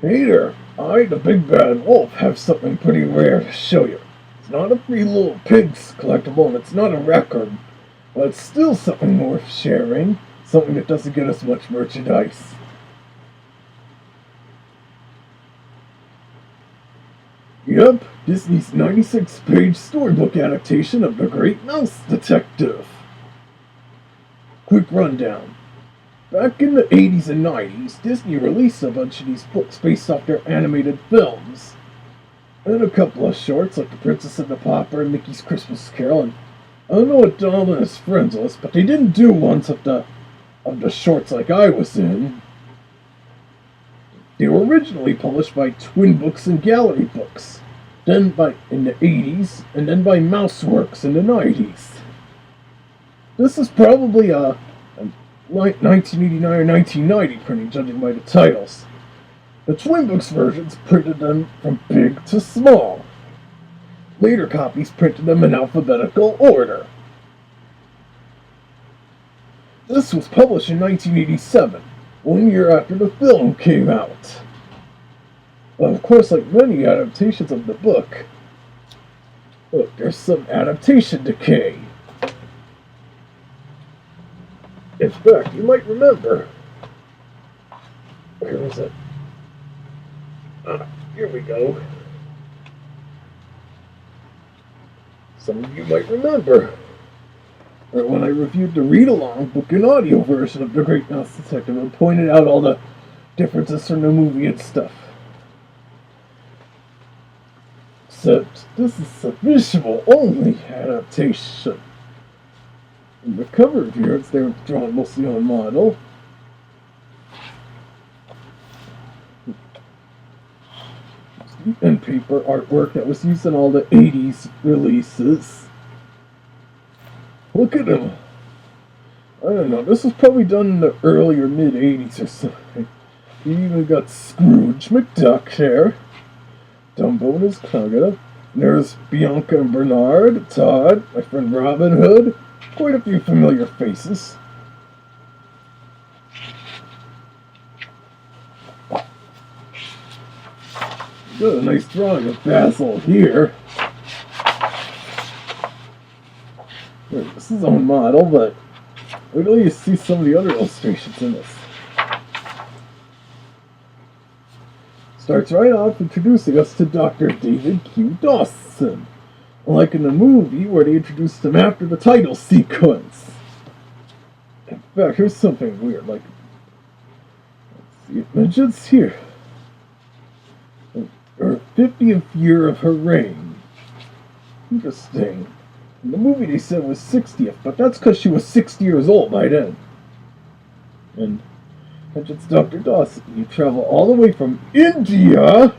Hey there, I, the big bad wolf, have something pretty rare to show you. It's not a Free Little Pigs collectible, and it's not a record, but it's still something worth sharing, something that doesn't get us much merchandise. Yep, Disney's 96-page storybook adaptation of The Great Mouse Detective. Quick rundown. Back in the 80s and 90s, Disney released a bunch of these books based off their animated films. And a couple of shorts like The Princess and the Pauper and Mickey's Christmas Carol, and I don't know what Donald and his friends was, but they didn't do ones of the shorts like I was in. They were originally published by Twin Books and Gallery Books, then in the 80s, and then by Mouseworks in the 90s. This is probably a 1989 or 1990 printing, judging by the titles. The Twin Books versions printed them from big to small. Later copies printed them in alphabetical order. This was published in 1987, 1 year after the film came out. Well, of course, like many adaptations of the book, look, there's some adaptation decay. In fact, you might remember. Where is it? Here we go. Some of you might remember when I reviewed the read-along book and audio version of The Great Mouse Detective and pointed out all the differences from the movie and stuff. Except this is a visual-only adaptation. In the cover appearance, they were drawn mostly on model. And paper artwork that was used in all the 80s releases. Look at him. I don't know, this was probably done in the early or mid-80s or something. You even got Scrooge McDuck there. Dumbo and his Nugget. There's Bianca and Bernard, Todd, my friend Robin Hood. Quite a few familiar faces. Got a nice drawing of Basil here. This is on model, but wait till you see some of the other illustrations in this. Starts right off introducing us to Dr. David Q. Dawson, like in the movie where they introduced him after the title sequence. In fact, here's something weird, like, let's see, it mentions here her 50th year of her reign. Interesting. In the movie they said it was 60th, but that's because she was 60 years old by then. And mentions Dr. Dawson. You travel all the way from India?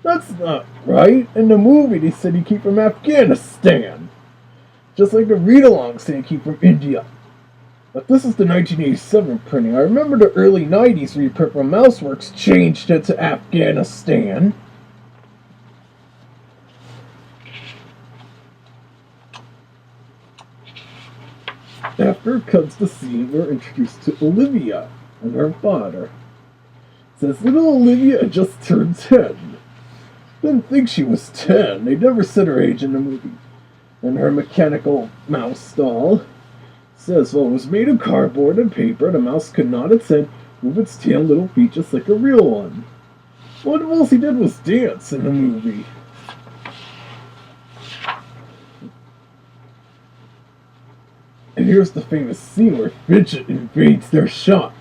That's not right. In the movie they said he came from Afghanistan. Just like the read-along saying he came from India. But this is the 1987 printing. I remember the early 90s reprint from Mouseworks changed it to Afghanistan. After comes the scene we're introduced to Olivia and her father. It says little Olivia had just turned 10. Didn't think she was 10. They never said her age in the movie. And her mechanical mouse doll says, well, it was made of cardboard and paper. The mouse could nod its head, move its tail and little feet just like a real one. What else he did was dance in the movie. And here's the famous scene where Fidget invades their shop.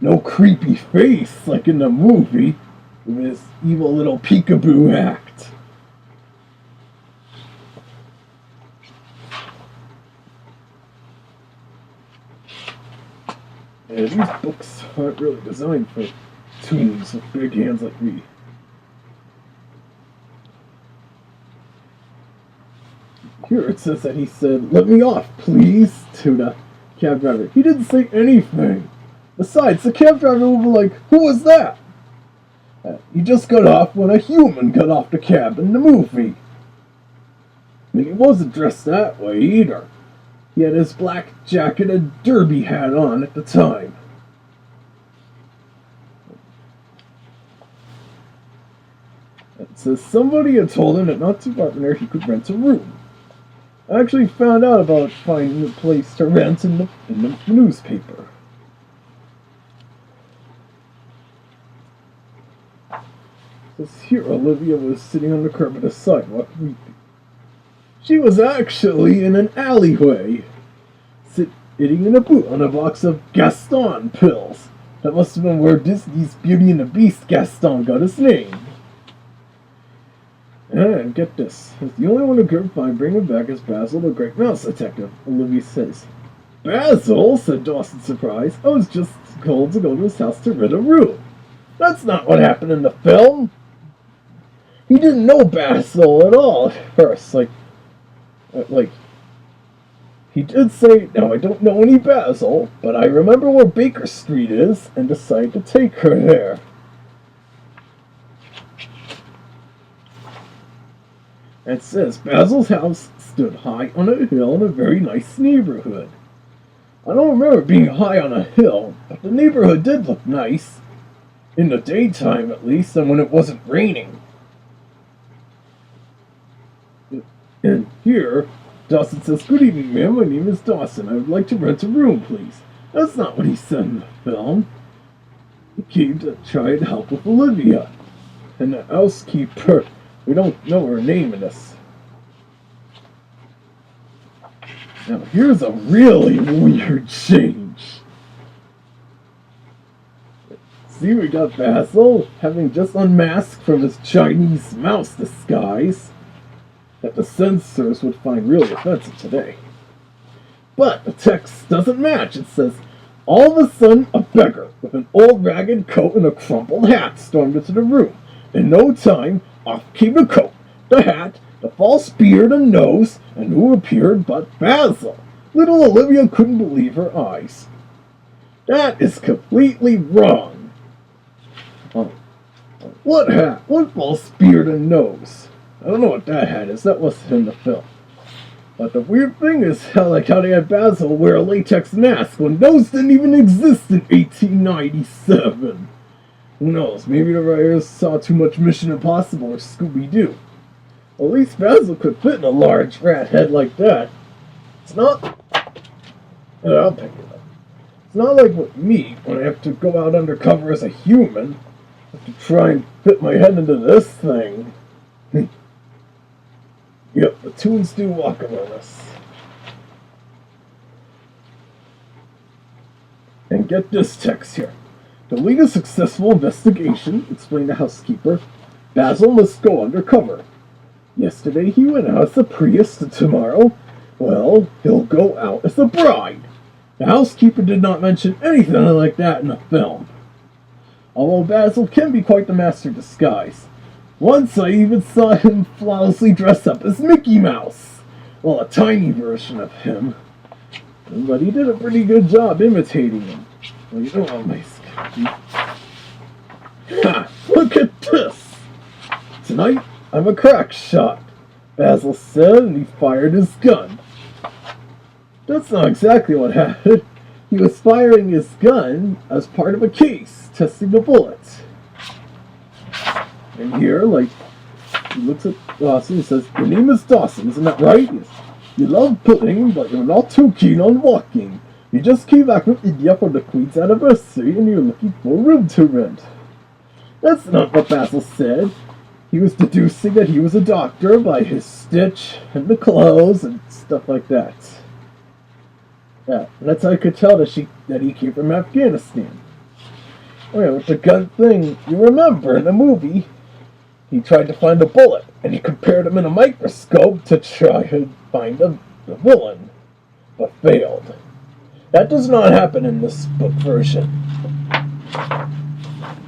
No creepy face like in the movie with his evil little peekaboo act. And these books aren't really designed for toons with big hands like me. Here it says that he said, "Let me off, please," to the cab driver. He didn't say anything. Besides, the cab driver would be like, "Who was that?" He just got off when a human got off the cab in the movie. And he wasn't dressed that way either. He had his black jacket and derby hat on at the time. It says somebody had told him that not too far from there he could rent a room. I actually found out about finding a place to rent in the newspaper. It says here Olivia was sitting on the curb of the sidewalk weeping. She was actually in an alleyway, sitting in a boot on a box of Gaston pills. That must have been where Disney's Beauty and the Beast Gaston got his name. And get this, as the only one who could find bringing back is Basil, the great mouse detective, Olivia says. Basil, said Dawson, surprised. I was just told to go to his house to rent a room. That's not what happened in the film. He didn't know Basil at all at first. He did say, now I don't know any Basil, but I remember where Baker Street is, and decided to take her there. It says Basil's house stood high on a hill in a very nice neighborhood. I don't remember being high on a hill, but the neighborhood did look nice. In the daytime, at least, and when it wasn't raining. And here, Dawson says, good evening, ma'am. My name is Dawson. I would like to rent a room, please. That's not what he said in the film. He came to try to help with Olivia. And the housekeeper, we don't know her name in this. Now, here's a really weird change. See, we got Basil having just unmasked from his Chinese mouse disguise that the censors would find really offensive today. But the text doesn't match. It says, all of a sudden, a beggar with an old ragged coat and a crumpled hat stormed into the room. In no time, off came the coat, the hat, the false beard and nose, and who appeared but Basil? Little Olivia couldn't believe her eyes. That is completely wrong. What hat? What false beard and nose? I don't know what that hat is. That wasn't in the film. But the weird thing is how they had Basil wear a latex mask when those didn't even exist in 1897. Who knows? Maybe the writers saw too much Mission Impossible or Scooby-Doo. Well, at least Basil could fit in a large rat head like that. It's not... I'll pick it up. It's not like with me, when I have to go out undercover as a human. I have to try and fit my head into this thing. Yep, the tunes do walk among us. And get this text here. To lead a successful investigation, explained the housekeeper, Basil must go undercover. Yesterday he went out as a priest, and tomorrow, well, he'll go out as a bride. The housekeeper did not mention anything like that in the film. Although Basil can be quite the master of disguise. Once I even saw him flawlessly dress up as Mickey Mouse. Well, a tiny version of him. But he did a pretty good job imitating him. Well, you know how nice can be. Ha! Look at this! Tonight, I'm a crack shot, Basil said, and he fired his gun. That's not exactly what happened. He was firing his gun as part of a case, testing the bullets. And here, he looks at Dawson and says, your name is Dawson, isn't that right? Yes. You love pudding, but you're not too keen on walking. You just came back from India for the Queen's anniversary, and you're looking for a room to rent. That's not what Basil said. He was deducing that he was a doctor by his stitch and the clothes and stuff like that. Yeah, and that's how I could tell that he came from Afghanistan. Oh yeah, with the gun thing, you remember in the movie, he tried to find a bullet, and he compared them in a microscope to try and find the villain, but failed. That does not happen in this book version.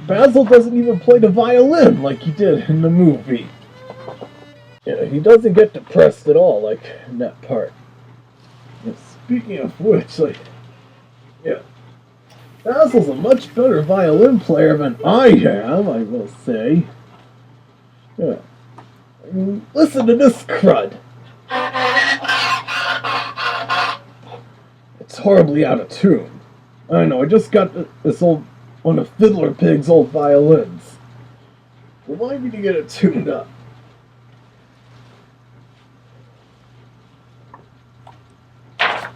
Basil doesn't even play the violin like he did in the movie. Yeah, he doesn't get depressed at all, like in that part. And speaking of which, Basil's a much better violin player than I am, I will say. Yeah. I mean, listen to this crud. It's horribly out of tune. I know, I just got this one of Fiddler Pig's old violins. Remind me to get it tuned up.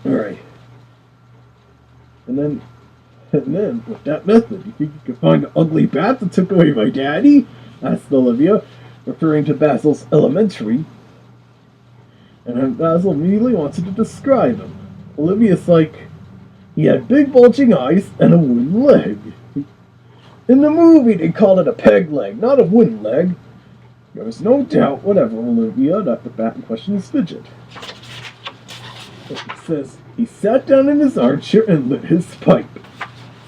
Alright. And then, with that method, you think you could find the ugly bat that took away my daddy? Asked Olivia, referring to Basil's elementary. And then Basil immediately wanted to describe him. Olivia's like, he had big bulging eyes and a wooden leg. In the movie, they called it a peg leg, not a wooden leg. There was no doubt whatever, Olivia, that the bat in question is Fidget. It says, he sat down in his armchair and lit his pipe.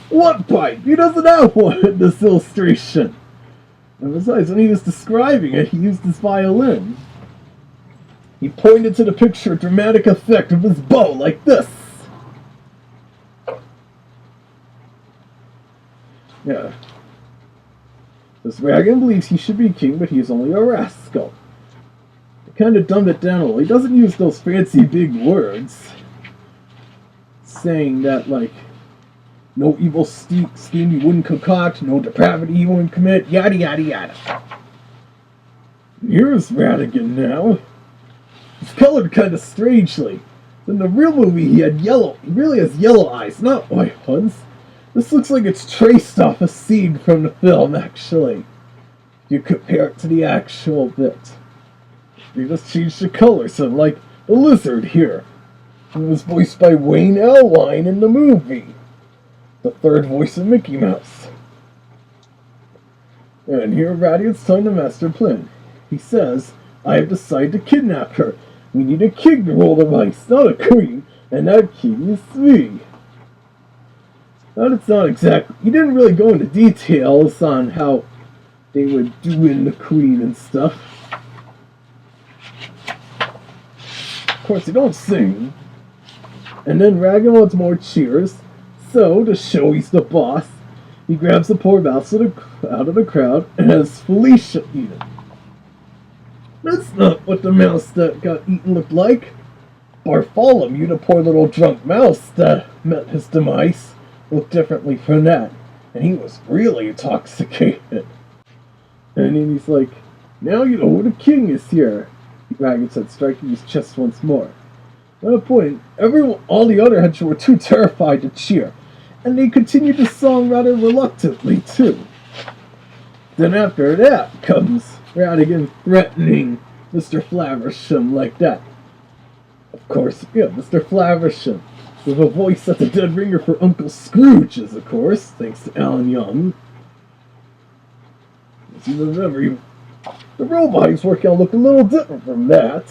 What pipe? He doesn't have one in this illustration. And besides, when he was describing it, he used his violin. He pointed to the picture dramatic effect of his bow like this. Yeah. This Dragon believes he should be king, but he is only a rascal. They kind of dumbed it down a little. He doesn't use those fancy big words. Saying that, like, no evil scheme he wouldn't concoct, no depravity he wouldn't commit, yada yada yada. Here's Radigan now. He's colored kind of strangely. In the real movie, he really has yellow eyes, not white ones. This looks like it's traced off a scene from the film, actually. If you compare it to the actual bit. They just changed the color, so like the lizard here. He was voiced by Wayne Allwine in the movie. The third voice of Mickey Mouse. And here Radiant's telling the master plan. He says, I have decided to kidnap her. We need a king to rule the mice, not a queen, and that king is me. Now it's not exactly... He didn't really go into details on how they would do in the queen and stuff. Of course, they don't sing. And then Radigan wants more cheers. So, to show he's the boss, he grabs the poor mouse out of the crowd and has Felicia eat it. That's not what the mouse that got eaten looked like. Bartholomew, the poor little drunk mouse that met his demise, looked differently from that. And he was really intoxicated. And then he's like, now you know the king is here, Radigan said, striking his chest once more. At a point, all the other henchmen were too terrified to cheer, and they continued the song rather reluctantly, too. Then after that comes Radigan threatening Mr. Flaversham like that. Of course, yeah, Mr. Flaversham, with a voice that the dead ringer for Uncle Scrooge is, of course, thanks to Alan Young. As you remember, the robot he's working on looked a little different from that.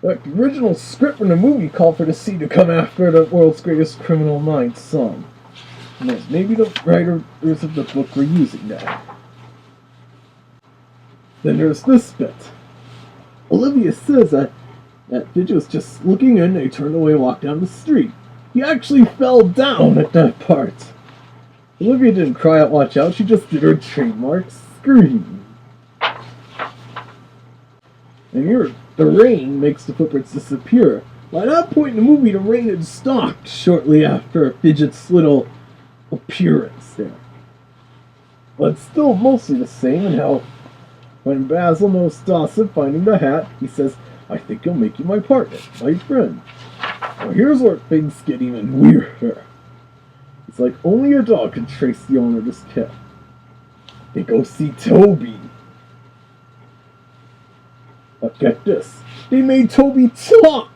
The original script from the movie called for the scene to come after the World's Greatest Criminal Minds song. And maybe the writers of the book were using that. Then there's this bit. Olivia says that Fidget was just looking in and he turned away and walked down the street. He actually fell down at that part. Olivia didn't cry out, watch out, she just did her trademark scream. And here, the rain makes the footprints disappear. By that point in the movie, the rain had stopped shortly after Fidget's little appearance there. But it's still mostly the same in how when Basil knows Dawson finding the hat, he says, I think I'll make you my partner, my friend. Now here's where things get even weirder. It's like only a dog can trace the owner of this cat. They go see Toby. But get this, they made Toby talk.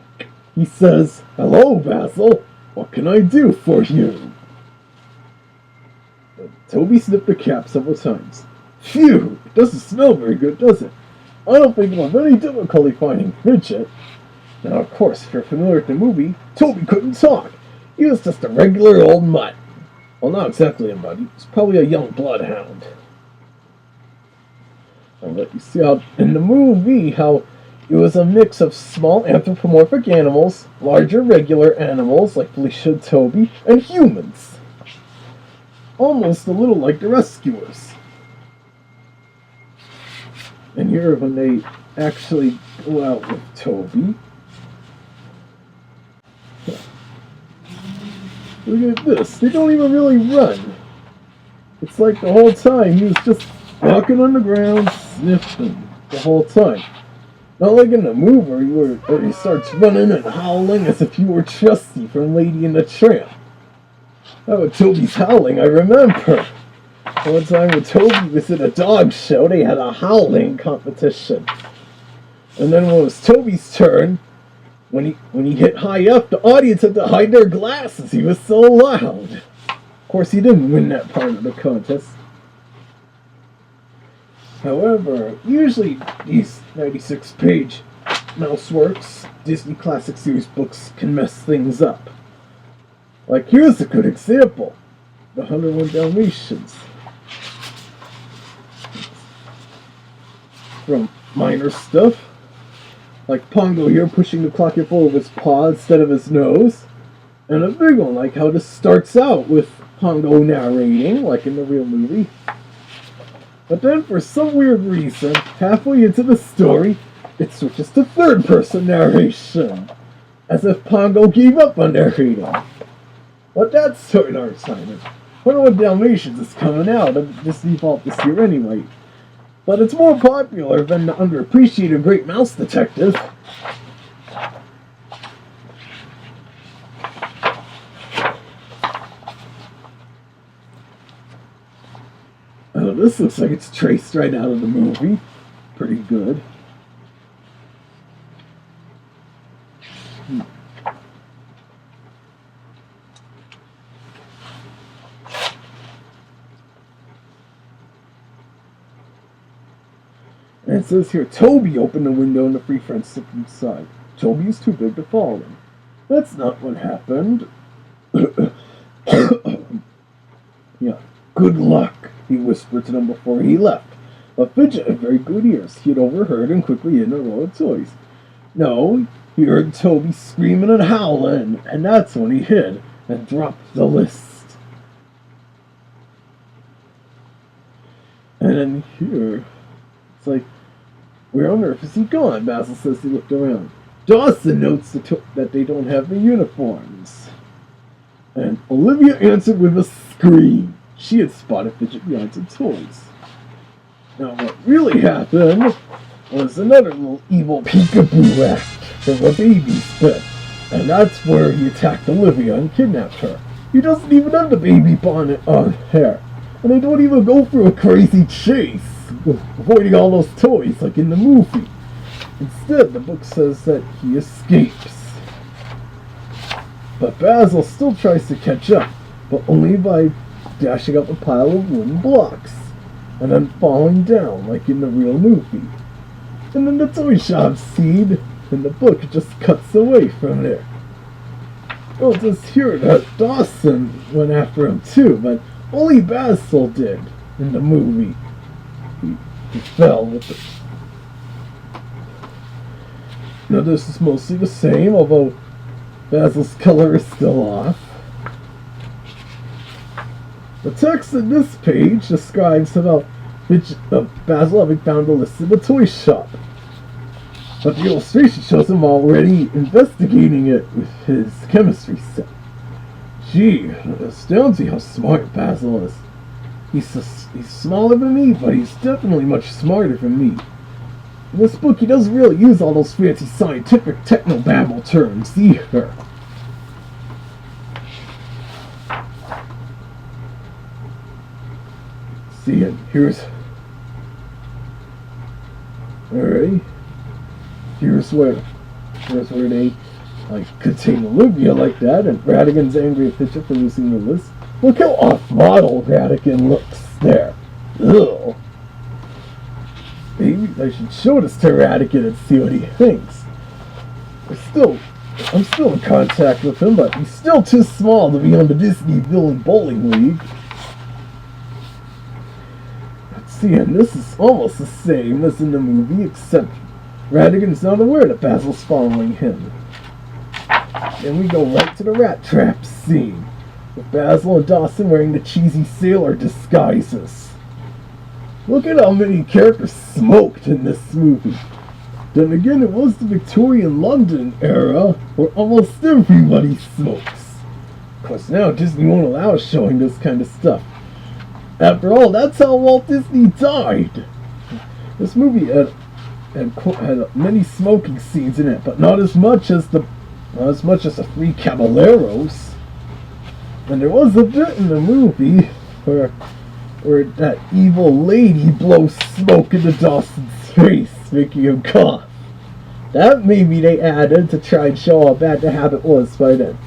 He says, hello, Basil. What can I do for you? And Toby sniffed the cap several times. Phew, it doesn't smell very good, does it? I don't think we'll have any difficulty finding Fidget. Now, of course, if you're familiar with the movie, Toby couldn't talk. He was just a regular old mutt. Well, not exactly a mutt. He was probably a young bloodhound. I'll let you see how, in the movie, how it was a mix of small anthropomorphic animals, larger regular animals like Felicia and Toby, and humans. Almost a little like the Rescuers. And here, when they actually go out with Toby, look at this. They don't even really run. It's like the whole time he was just walking on the ground, sniffing the whole time. Not like in the movie where he starts running and howling as if he were Trusty from Lady and the Tramp. That was Toby's howling, I remember. One time when Toby was at a dog show, they had a howling competition. And then when it was Toby's turn, when he hit high up, the audience had to hide their glasses. He was so loud. Of course, he didn't win that part of the contest. However, usually these 96-page Mouseworks Disney Classic Series books can mess things up. Like, here's a good example. The 101 Dalmatians. From minor stuff, like Pongo here pushing the clock full of his paw instead of his nose, and a big one like how this starts out with Pongo narrating, like in the real movie. But then for some weird reason, halfway into the story, it switches to third-person narration, as if Pongo gave up on narrating. But that's certain our time. 101 Dalmatians is coming out of Disney Vault this year anyway. But it's more popular than the underappreciated Great Mouse Detective. Oh, this looks like it's traced right out of the movie. Pretty good. And it says here, Toby opened the window and the three friends slipped inside. Toby is too big to fall in. That's not what happened. Yeah, good luck, he whispered to them before he left. But Fidget had very good ears. He had overheard and quickly hid in a row of toys. No, he heard Toby screaming and howling, and that's when he hid and dropped the list. And then here, it's like, where on earth is he gone? Basil says he looked around. Dawson notes that they don't have the uniforms. And Olivia answered with a scream. She had spotted Fidget behind some toys. Now what really happened was another little evil peekaboo act from a baby's bed. And that's where he attacked Olivia and kidnapped her. He doesn't even have the baby bonnet on hair. And they don't even go through a crazy chase, avoiding all those toys like in the movie. Instead, the book says that he escapes. But Basil still tries to catch up, but only by dashing up a pile of wooden blocks, and then falling down like in the real movie. And then the toy shop scene in the book just cuts away from there. Well, just here that Dawson went after him too, but only Basil did in the movie. He fell with it. Now this is mostly the same, although Basil's color is still off. The text in this page describes about Basil having found a list in the toy shop. But the illustration shows him already investigating it with his chemistry set. Gee, it astounds me how smart Basil is. He's smaller than me, but he's definitely much smarter than me. In this book, he doesn't really use all those fancy scientific technobabble terms either. See, and here's... Alright. Here's where they, like, contain Olivia like that, and Radigan's angry at Fidget for losing the list. Look how off-model Radigan looks there. Ugh. Maybe I should show this to Radigan and see what he thinks. I'm still in contact with him, but he's still too small to be on the Disney Villain Bowling League. Let's see, and this is almost the same as in the movie, except Radigan's not aware that Basil's following him. Then we go right to the rat trap scene, with Basil and Dawson wearing the cheesy sailor disguises. Look at how many characters smoked in this movie. Then again, it was the Victorian London era where almost everybody smokes. Of course, now Disney won't allow us showing this kind of stuff. After all, that's how Walt Disney died. This movie had many smoking scenes in it, but not as much as the Three Caballeros. And there was a bit in the movie where that evil lady blows smoke into Dawson's face, making him cough. That maybe they added to try and show how bad the habit was by then.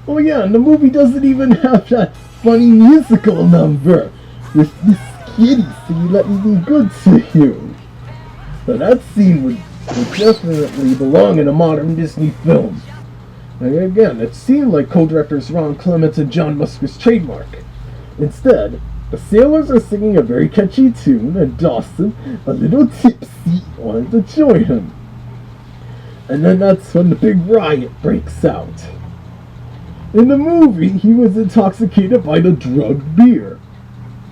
Oh yeah, and the movie doesn't even have that funny musical number with this kitty saying let me be good to you. So that scene would definitely belong in a modern Disney film. And again, it seemed like co-directors Ron Clements and John Musker's trademark. Instead, the sailors are singing a very catchy tune, and Dawson, a little tipsy, wanted to join him. And then that's when the big riot breaks out. In the movie, he was intoxicated by the drug beer.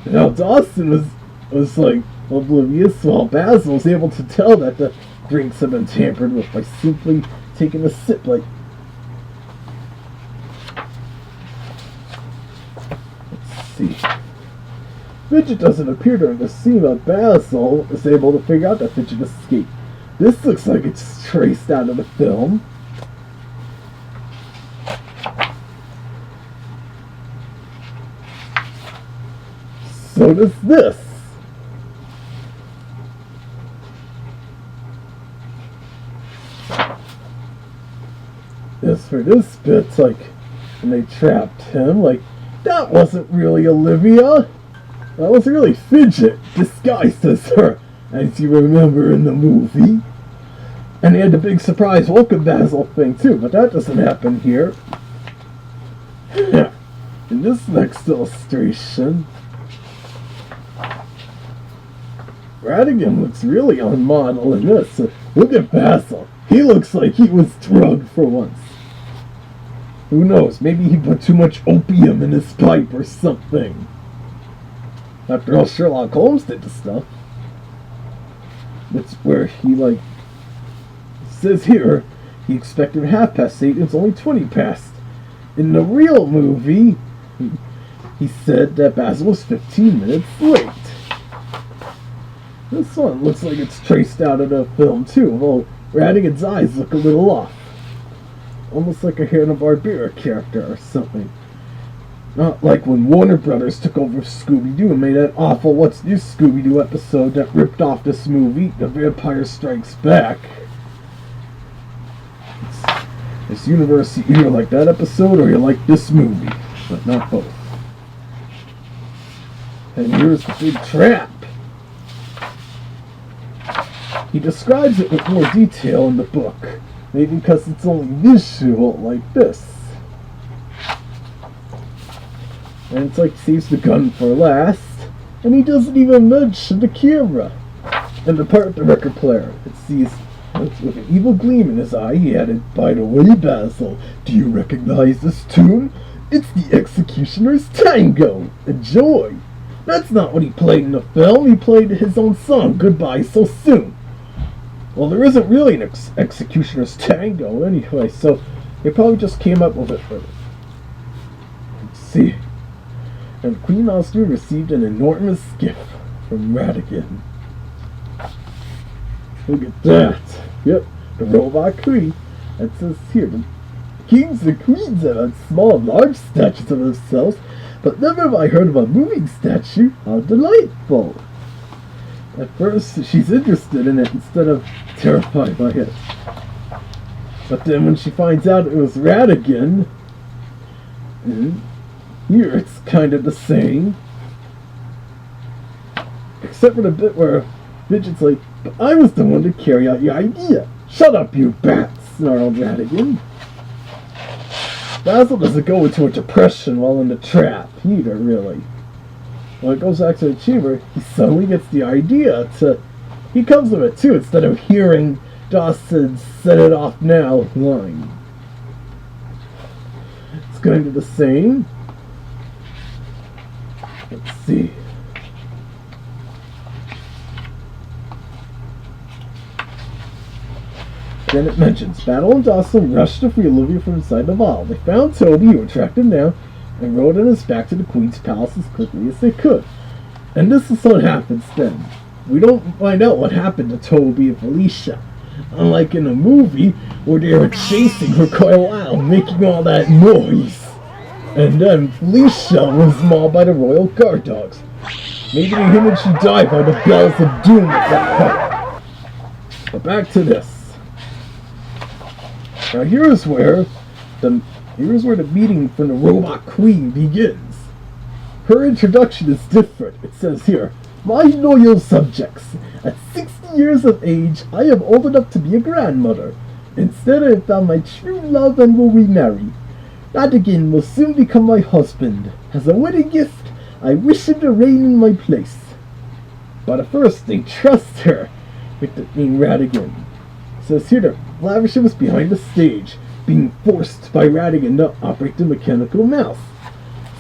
Now Dawson was like oblivious, while Basil was able to tell that the drinks had been tampered with by simply taking a sip like... Let's see. Fidget doesn't appear during the scene, but Basil is able to figure out that Fidget escaped. This looks like it's traced out of the film. So does this. As for this bit, like, when they trapped him, like, that wasn't really Olivia. That was really Fidget, disguised as her, as you remember in the movie. And they had the big surprise welcome Basil thing too, but that doesn't happen here. In this next illustration, Radigan looks really on model in this. Look at Basil. He looks like he was drugged for once. Who knows, maybe he put too much opium in his pipe or something. After all, Sherlock Holmes did the stuff. That's where he, like, it says here, he expected 8:30, it's only 20 past. In the real movie, he said that Basil was 15 minutes late. This one looks like it's traced out of the film too, although Radigan's eyes look a little off. Almost like a Hanna-Barbera character or something. Not like when Warner Brothers took over Scooby-Doo and made that awful What's New Scooby-Doo episode that ripped off this movie, The Vampire Strikes Back. This universe, you either like that episode or you like this movie, but not both. And here's the big trap. He describes it with more detail in the book, maybe because it's only visual like this. And it's like he saves the gun for last, and he doesn't even mention the camera. And the part of the record player, it sees with an evil gleam in his eye, he added, "By the way, Basil, do you recognize this tune? It's the Executioner's Tango. Enjoy." That's not what he played in the film. He played his own song, Goodbye So Soon. Well, there isn't really an Executioner's Tango anyway, so they probably just came up with it. Let's see. And Queen Austria received an enormous gift from Radigan. Look at that. Yep, the robot queen. It says here, the kings and queens have had small and large statues of themselves, but never have I heard of a moving statue. How delightful. At first, she's interested in it instead of terrified by it. But then when she finds out it was Radigan, here it's kind of the same. Except for the bit where Fidget's like, "But I was the one to carry out your idea." "Shut up, you bat," snarled Radigan. Basil doesn't go into a depression while in the trap either, really. When it goes back to the chamber, he suddenly gets the idea to... He comes with it too, instead of hearing Dawson's "set it off now" line. It's going to the same. Let's see. Then it mentions, Battle and Dawson rushed to free Olivia from inside the vault. They found Toby, who tracked him down, and rode on his back to the Queen's palace as quickly as they could. And this is what happens then. We don't find out what happened to Toby and Felicia. Unlike in the movie, where they were chasing her quite a while, making all that noise. And then Felicia was mauled by the royal guard dogs. Maybe the image she died by the bells of doom at that point. But back to this. Now here's where the meeting from the Robot Queen begins. Her introduction is different. It says here, "My loyal subjects, at 60 years of age, I am old enough to be a grandmother. Instead, I have found my true love and will remarry. Radigan will soon become my husband. As a wedding gift, I wish him to reign in my place." But at first, they trust her with the name Radigan. It says here that Flaversham was behind the stage, being forced by Radigan to operate the mechanical mouse.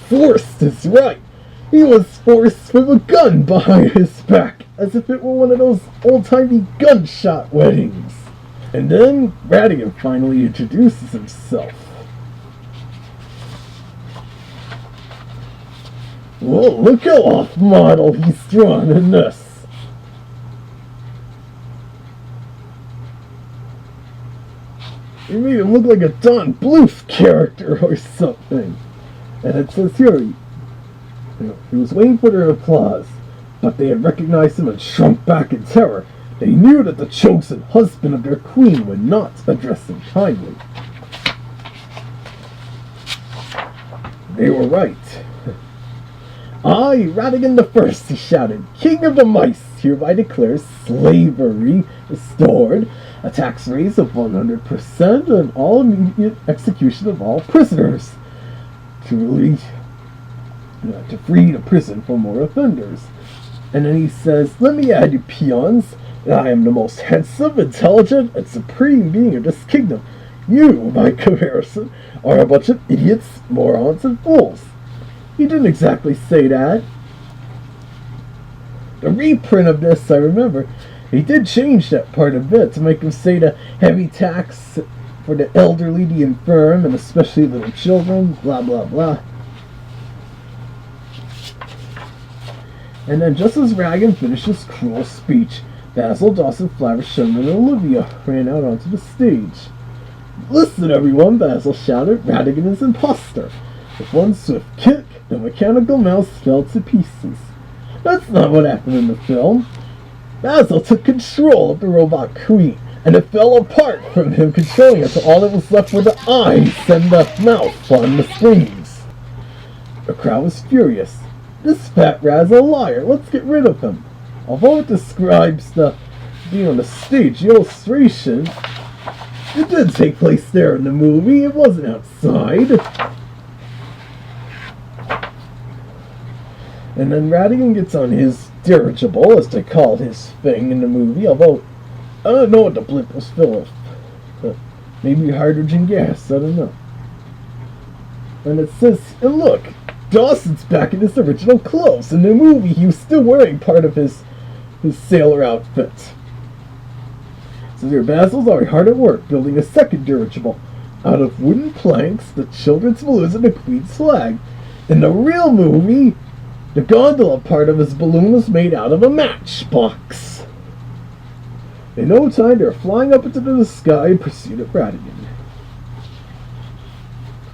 Forced is right. He was forced with a gun behind his back, as if it were one of those old-timey gunshot weddings. And then Radigan finally introduces himself. Whoa, look how off-model he's drawn in this. He made him look like a Don Bluth character or something. And it says here, he was waiting for their applause, but they had recognized him and shrunk back in terror. They knew that the chosen husband of their queen would not address them kindly. They were right. "I, Radigan I," he shouted, "King of the Mice, hereby declares slavery restored, a tax raise of 100%, and all immediate execution of all prisoners, to free the prison for more offenders." And then he says, "Let me add, you peons, that I am the most handsome, intelligent, and supreme being of this kingdom. You, by comparison, are a bunch of idiots, morons, and fools." He didn't exactly say that. The reprint of this, I remember, he did change that part a bit to make him say the heavy tax for the elderly, the infirm, and especially little children, blah blah blah. And then just as Radigan finished his cruel speech, Basil, Dawson, Flaversham, and Olivia ran out onto the stage. "Listen, everyone," Basil shouted, "Radigan is imposter." With one swift kick, the mechanical mouse fell to pieces. That's not what happened in the film. Basil took control of the Robot Queen, and it fell apart from him controlling it, so all that was left were the eyes and the mouth on the screens. The crowd was furious. "This fat rat's a liar. Let's get rid of him." Although it describes the being on the stage, the illustration, it did take place there in the movie. It wasn't outside. And then Radigan gets on his dirigible, as they called his thing in the movie, although I don't know what the blimp was filled with. Maybe hydrogen gas, I don't know. And it says, and look, Dawson's back in his original clothes. In the movie, he was still wearing part of his sailor outfit. So here, Basil's already hard at work, building a second dirigible. Out of wooden planks, the children's balloons, and the Queen's flag. In the real movie, the gondola part of his balloon was made out of a matchbox. In no time, they were flying up into the sky in pursuit of Radigan.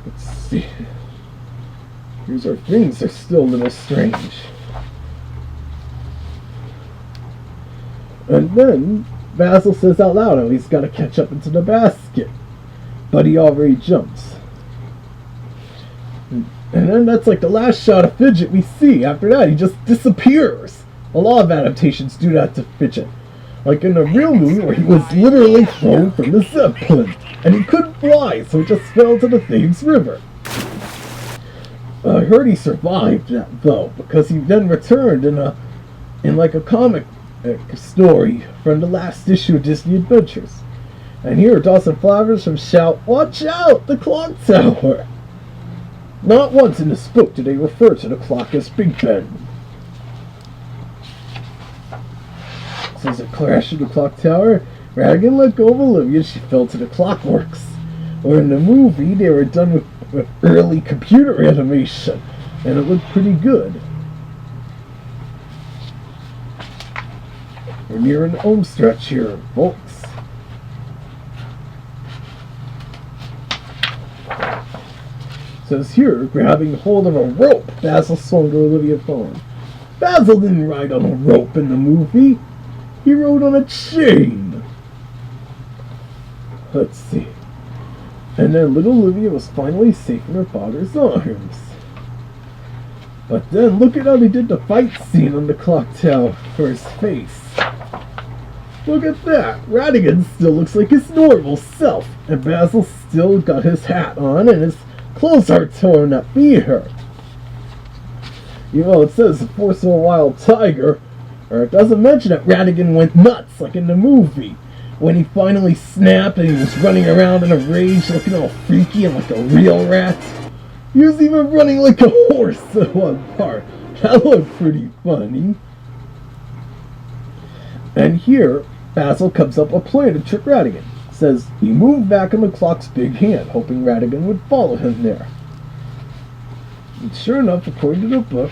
Let's see. Here's our things. They're still a little strange. And then Basil says out loud how he's got to catch up into the basket. But he already jumps. And then that's like the last shot of Fidget we see. After that, he just disappears. A lot of adaptations do that to Fidget. Like in the real movie where he was literally thrown from the Zeppelin. And he couldn't fly, so he just fell to the Thames River. I heard he survived that, though, because he then returned in like a comic story from the last issue of Disney Adventures. And here, Dawson Flaversham shout, "Watch out! The clock tower!" Not once in this book do they refer to the clock as Big Ben. So as it crashed into the clock tower, Radigan let go of Olivia and she fell to the clockworks. Or in the movie, they were done with with early computer animation, and it looked pretty good. We're near an home stretch here, folks. It says here, grabbing hold of a rope, Basil swung to Olivia's phone. Basil didn't ride on a rope in the movie. He rode on a chain. Let's see. And then little Olivia was finally safe in her father's arms. But then look at how they did the fight scene on the clock tower for his face. Look at that. Radigan still looks like his normal self, and Basil still got his hat on and his clothes are torn up here. You know, it says the force of a wild tiger, or it doesn't mention that Radigan went nuts like in the movie. When he finally snapped and he was running around in a rage looking all freaky and like a real rat. He was even running like a horse at one part. That looked pretty funny. And here, Basil comes up with a plan to trick Radigan. Says he moved back on the clock's big hand, hoping Radigan would follow him there. And sure enough, according to the book,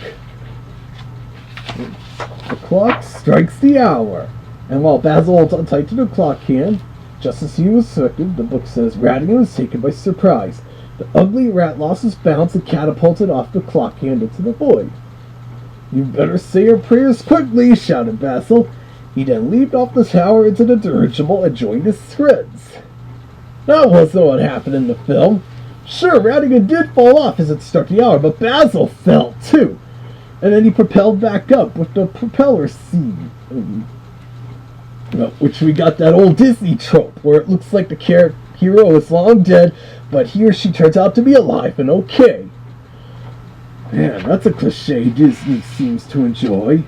the clock strikes the hour. And while Basil holds on tight to the clock hand, just as he was expected, the book says Radigan was taken by surprise. The ugly rat lost his balance and catapulted off the clock hand into the void. "You better say your prayers quickly," shouted Basil. He then leaped off the tower into the dirigible and joined his friends. That wasn't what happened in the film. Sure, Radigan did fall off as it struck the hour, but Basil fell too. And then he propelled back up with the propeller scene. Which we got that old Disney trope where it looks like the hero is long dead, but he or she turns out to be alive and okay. Man, that's a cliche Disney seems to enjoy.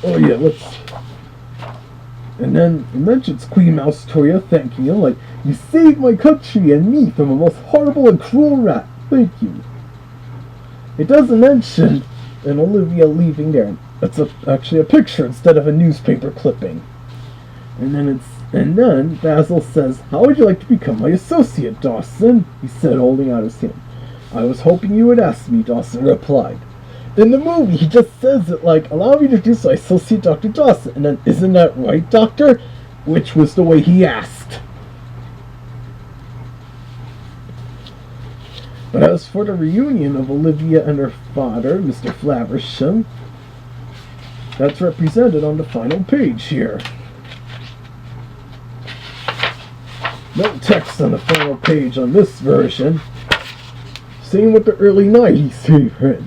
Oh yeah, and then it mentions Queen Mouse Toya thanking him, like, "You saved my country and me from a most horrible and cruel rat. Thank you." It doesn't mention an Olivia leaving there. It's actually a picture instead of a newspaper clipping. And then Basil says, "How would you like to become my associate, Dawson?" he said, holding out his hand. "I was hoping you would ask me," Dawson replied. In the movie, he just says it like, "Allow me to introduce my associate, Dr. Dawson," and then, "Isn't that right, Doctor?" Which was the way he asked. But as for the reunion of Olivia and her father, Mr. Flaversham, that's represented on the final page here. No text on the final page on this version. Same with the early 90s favorite.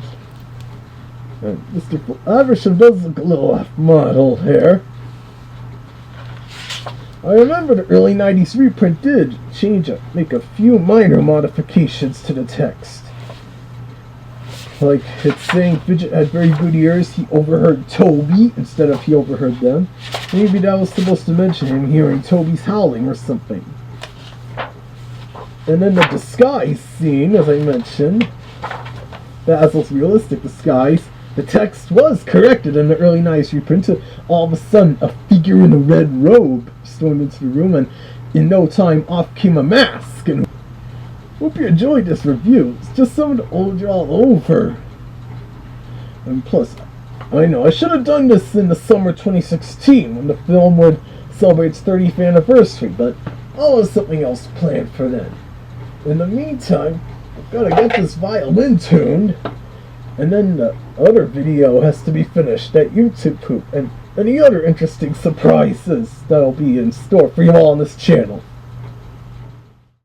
And Mr. Flaversham does look a little off-model here. I remember the early 90s reprint did make a few minor modifications to the text. Like, it's saying Fidget had very good ears, he overheard Toby instead of he overheard them. Maybe that was supposed to mention him hearing Toby's howling or something. And then the disguise scene, as I mentioned, Basil's realistic disguise, the text was corrected in the early 90s reprint to all of a sudden a figure in a red robe stormed into the room, and in no time off came a mask. And hope you enjoyed this review. It's just something to hold you all over. And plus, I know I should have done this in the summer 2016 when the film would celebrate its 30th anniversary, but I'll have something else planned for then. In the meantime, I've got to get this violin tuned, and then the other video has to be finished, that YouTube poop, and any other interesting surprises that'll be in store for you all on this channel.